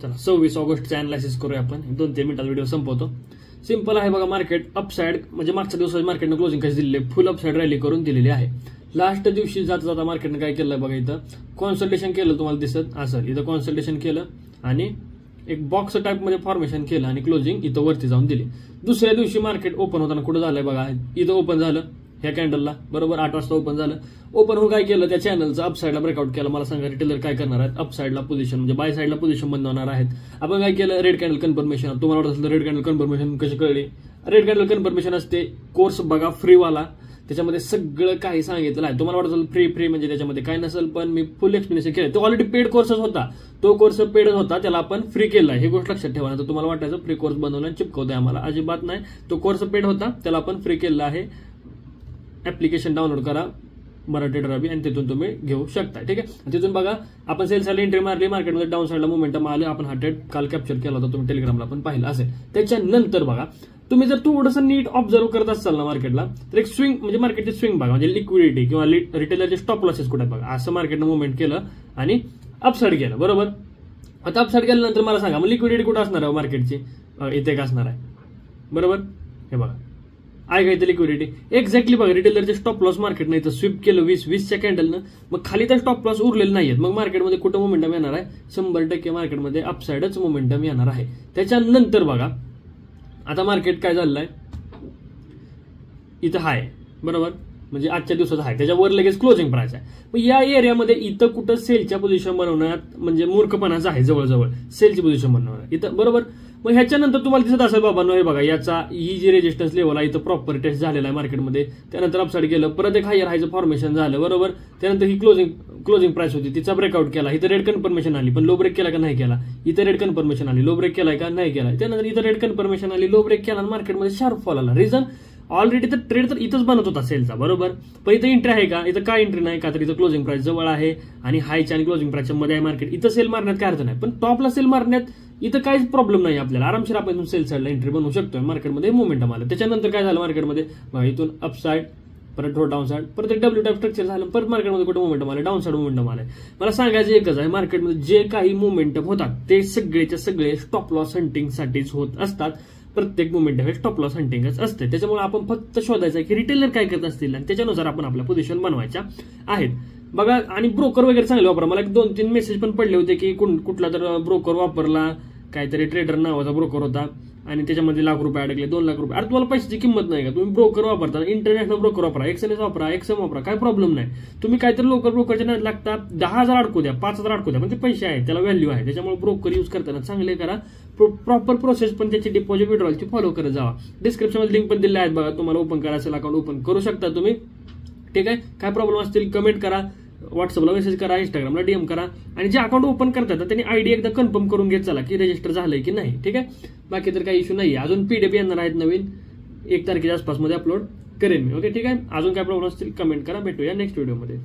चला 26 ऑगस्टचा अनालिसिस करूया आपण. 2-3 मिनिटात व्हिडिओ संपवतो. सिंपल आहे बघा, मार्केट अपसाइड म्हणजे मागच्या दिवसाची मार्केटनं क्लोजिंग कशी दिलेली आहे, फुल अपसाइड रॅली करून दिलेली आहे. लास्ट दिवशी जाता जाता मार्केटनं काय केलं बघा, इथं कॉन्सल्टेशन केलं, तुम्हाला दिसत असेल इथं कॉन्सल्टेशन केलं आणि एक बॉक्स टाइप मध्ये फॉर्मेशन केलं आणि क्लोजिंग इथं वरती जाऊन दिली. दुसऱ्या दिवशी मार्केट ओपन होताना कुठं झालंय बघा, इथं ओपन झालं ह्या कॅन्डलला बरोबर 8 वाजता ओपन झालं. ओपन होऊन काय केलं, त्या चॅनलचं अपसाइडला ब्रेकआउट केलं. मला सांगा रिटेलर काय करणार आहेत, अपसाइडला पोझिशन म्हणजे बाय साईडला पोझिशन बनवणार आहेत. आपण काय केलं, रेड कॅन्डल कन्फर्मेशन. तुम्हाला वाटत असेल रेड कॅन्डल कन्फर्मेशन कशी कळली, रेड कॅन्डल कन्फर्मेशन असते कोर्स बघा फ्रीवाला, त्याच्यामध्ये सगळं काही सांगितलं आहे. तुम्हाला वाटत असेल फ्री म्हणजे त्याच्यामध्ये काय नसेल, पण मी फुल एक्सप्लेनेशन केलं. तो ऑलरेडी पेड कोर्सच होता, तो कोर्स पेडच होता, त्याला आपण फ्री केला हे गोष्ट लक्षात ठेवा. तर तुम्हाला वाटायचं फ्री कोर्स बनवला चिपकवतोय आम्हाला, अजिबात नाही. तो कोर्स पेड होता, त्याला आपण फ्री केला आहे. ऍप्लिकेशन डाउनलोड करा मराठी ट्रेडर आणि तिथून तुम्ही घेऊ शकता. ठीक आहे, तिथून बघा आपण सेल साईडला एंट्री मारली, मार्केटमध्ये डाऊन साईडला मोमेंटम आलं, आपण हा ट्रेड काल कॅप्चर केला होता, तुम्ही टेलिग्रामला पण पाहिला असेल. त्याच्यानंतर बघा तुम्ही जर थोडंसं नीट ऑब्झर्व्ह करत असाल ना मार्केटला, तर एक स्विंग म्हणजे मार्केटची स्विंग बघा, म्हणजे लिक्विडिटी किंवा रिटेलरचे स्टॉप लॉसेस कुठे बघा, असं मार्केटनं मुवमेंट केलं आणि अपसाइड गेलं बरोबर. आता अपसाइड गेल्यानंतर मला सांगा मग लिक्विडिटी कुठं असणार आहे मार्केटची, इथे का असणार आहे बरोबर. हे बघा आहे का इथे लिक्विडिटी एक्झॅक्टली बघा, रिटेलरचे स्टॉप लॉस मार्केटनं इथं स्वीप केलं 20-20च्या कॅन्डलनं, मग खाली तर स्टॉप लॉस उरलेले नाहीयेत. मग मार्केटमध्ये कुठं मोमेंटम येणार आहे, 100% मार्केटमध्ये अपसाइडच मोमेंटम येणार आहे. त्याच्यानंतर बघा आता मार्केट काय झालंय, इथं हाय बरोबर, म्हणजे आजच्या दिवसाचा हाय, त्याच्यावर लगेच क्लोजिंग प्राइस आहे. मग या एरियामध्ये इथं कुठं सेलच्या पोझिशन बनवण्यात म्हणजे मूर्खपणाचं आहे, जवळजवळ सेलची पोझिशन बनवणार इथं बरोबर. मग ह्याच्यानंतर तुम्हाला दिसत असेल बाबा हे बघा, याचा ही जी रेजिस्टन्स लेवल आहे इथं प्रॉपर टेस्ट झालेला आहे मार्केटमध्ये. त्यानंतर अपसाइड गेलं, परत एक हायर हायचं फॉर्मेशन झालं बरोबर. त्यानंतर ही क्लोजिंग प्राइस होती, तिचा ब्रेकआउट केला, इथं रेड कन्फर्मेशन आली, पण लो ब्रेक केला का नाही केला, इथं रेड कन्फर्मेशन आली, लो ब्रेक केलाय का नाही केला. त्यानंतर इथं रेड कन्फर्मेशन आली, लो ब्रेक केला, मार्केटमध्ये शार्प फॉल आला. रिझन ऑलरेडी तर ट्रेड तर इथंच बनत होता सेलचा बरोबर, पण इथं एंट्री आहे का, इथं काय एंट्री नाही का, तर इथं क्लोजिंग प्राइस जवळ आहे आणि हायच्या आणि क्लोजिंग प्राइसच्या मध्ये आहे मार्केट. इथं सेल मारण्यात काय अर्थ नाही, पण टॉपला सेल मारण्यात इथं काहीच प्रॉब्लेम नाही आपल्याला, आरामशीर आपण सेल साईडला एंट्री बनवू शकतोय. मार्केटमध्ये मोमेंटम आलं, त्याच्यानंतर काय झालं मार्केटमध्ये बघा, इथून अपसाइड परत थोडं डाऊन साईड, परत एक डब्ल्यू टाईप स्ट्रक्चर झालं, परत मार्केटमध्ये कुठे मोमेंटम आलं, डाऊन साईड मोमेंटम आलंय. मला सांगायचं एकच आहे, मार्केटमध्ये जे काही मोमेंटम होतात ते सगळेच्या सगळे स्टॉप लॉस हंटिंगसाठीच होत असतात. प्रत्येक मोमेंटम हे स्टॉप लॉस हंटिंगच असते. त्याच्यामुळे आपण फक्त शोधायचं आहे की रिटेलर काय करत असतील आणि त्याच्यानुसार आपण आपल्या पोझिशन बनवायच्या आहेत बघा. आणि ब्रोकर वगैरे चांगले वापरा. मला 2-3 मेसेज पण पडले होते की कुठला तर ब्रोकर वापरला, काहीतरी ट्रेडर नावाचा ब्रोकर होता आणि त्याच्यामध्ये लाख रुपये अडकले, 2 लाख रुपये. अरे तुम्हाला पैशाची किंमत नाही का, तुम्ही ब्रोकर वापरता, इंटरनॅशनल ब्रोकर वापरा, एक्सएनएस वापरा, एक्सएम वापरा, काय प्रॉब्लेम नाही. तुम्ही काहीतरी लोकल ब्रोकरच्या नाही लागता, 10,000 अडकू द्या, 5,000 अडकू द्या, पण ते पैसे आहेत, त्याला व्हॅल्यू आहे. त्याच्यामुळे ब्रोकर यूज करताना चांगले करा, प्रॉपर प्रोसेस पण त्याची डिपॉझिट विड्रॉलची फॉलो करत जावा. डिस्क्रिप्शनमध्ये लिंक पण दिल्या आहेत बघा, तुम्हाला ओपन करा असेल अकाउंट ओपन करू शकता तुम्ही. ठीक आहे, काय प्रॉब्लेम असतील कमेंट करा, व्हॉट्सअपला मेसेज करा, इंस्टाग्रामला डीएम करा. आणि जे अकाउंट ओपन करतात त्यांनी आयडी एकदा कन्फर्म करून घेत चला की रजिस्टर झालंय की नाही. ठीक आहे, बाकी तर काही इश्यू नाही. अजून पीडीएफ येणार आहेत नवीन, 1 तारखेच्या आसपास मध्ये अपलोड करेन मी. ओके ठीक आहे, अजून काय प्रॉब्लेम असतील कमेंट करा, भेटूया नेक्स्ट व्हिडिओमध्ये.